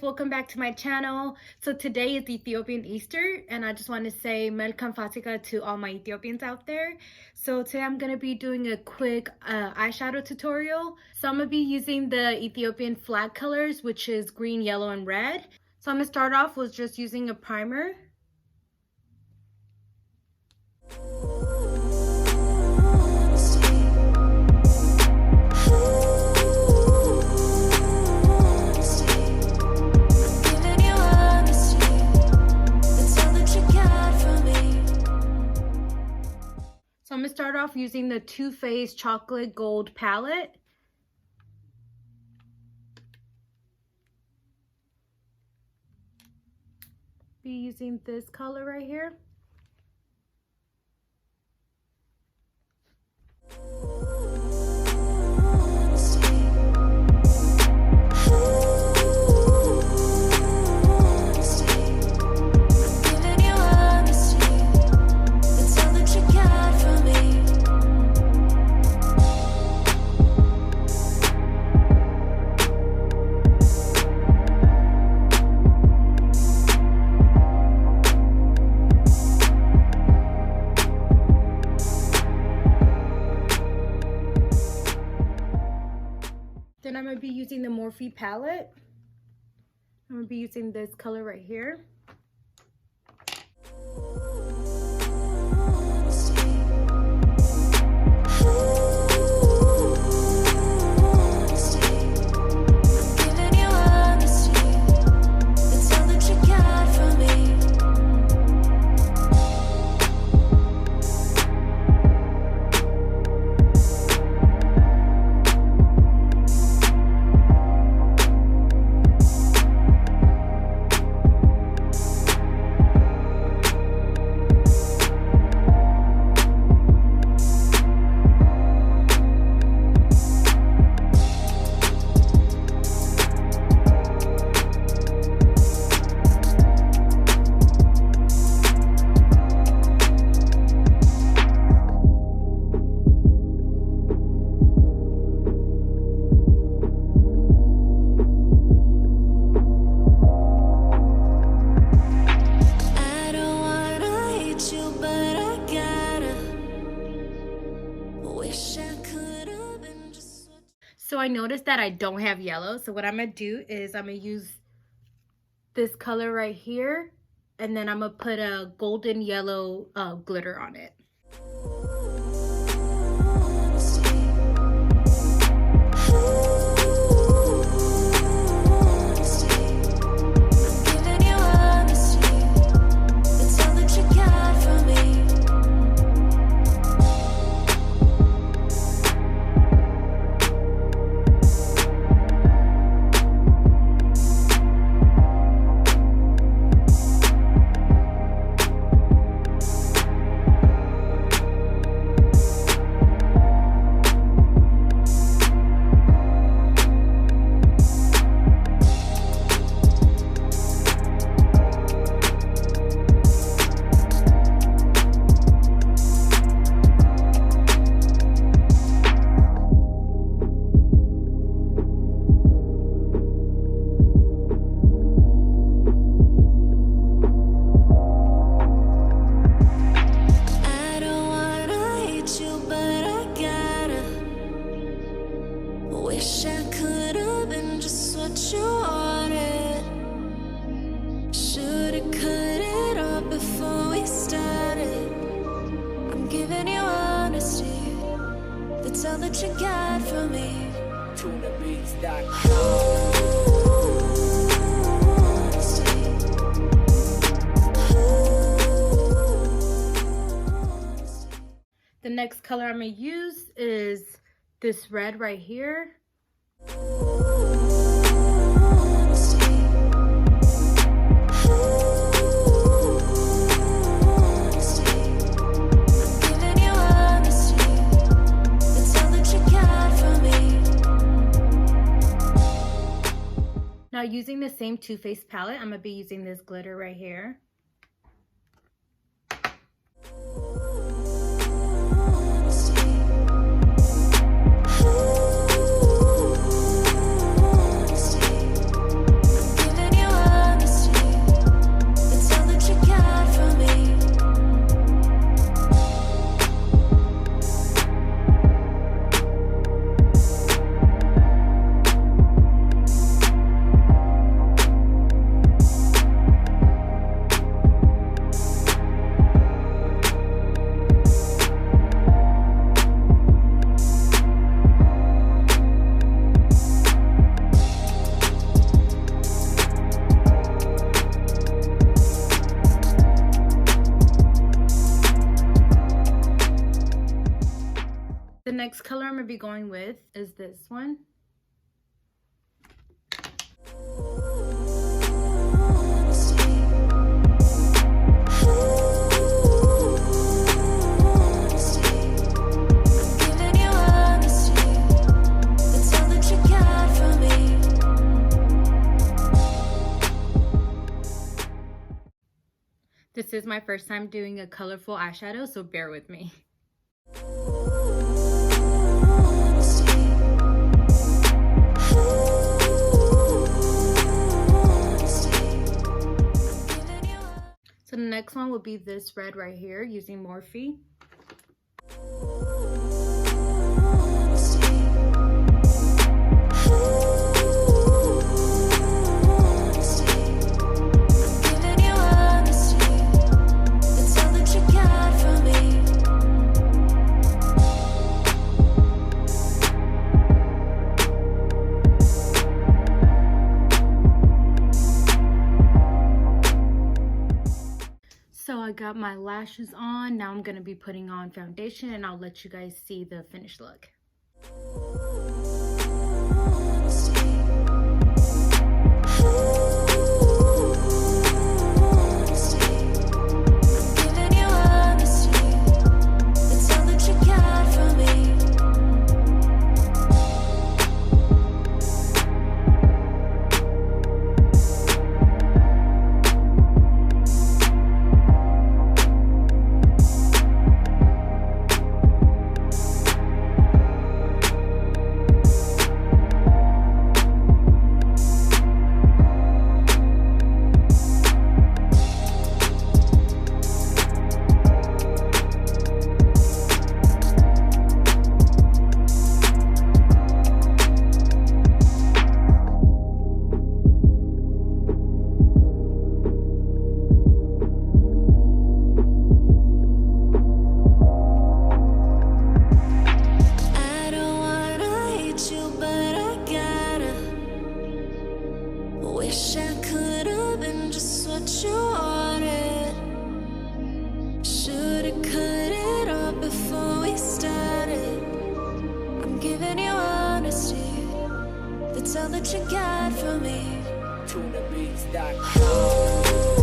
guys, welcome back to my channel. So today is Ethiopian Easter and I just want to say Welcome Fasika to all my Ethiopians out there. So today I'm going to be doing a quick eyeshadow tutorial. So I'm going to be using the Ethiopian flag colors, which is green, yellow, and red. So I'm going to start off with just using a primer. So I'm going to start off using the Too Faced Chocolate Gold palette. Be using this color right here. Then I'm going to be using the Morphe palette. I'm going to be using this color right here. So I noticed that I don't have yellow. So what I'm going to do is I'm going to use this color right here. And then I'm going to put a golden yellow glitter on it. All that you got for me. The next color I'm going to use is this red right here. Now using the same Too Faced palette, I'm going to be using this glitter right here. Giving you The next color I'm going to be going with is this one. This is my first time doing a colorful eyeshadow, so bear with me. So the next one will be this red right here using Morphe. So I got my lashes on. Now I'm going to be putting on foundation and I'll let you guys see the finished look. Wish I could have been just what you wanted. Should've cut it off before we started. I'm giving you honesty. That's all that you got from me. TunaBeats.com.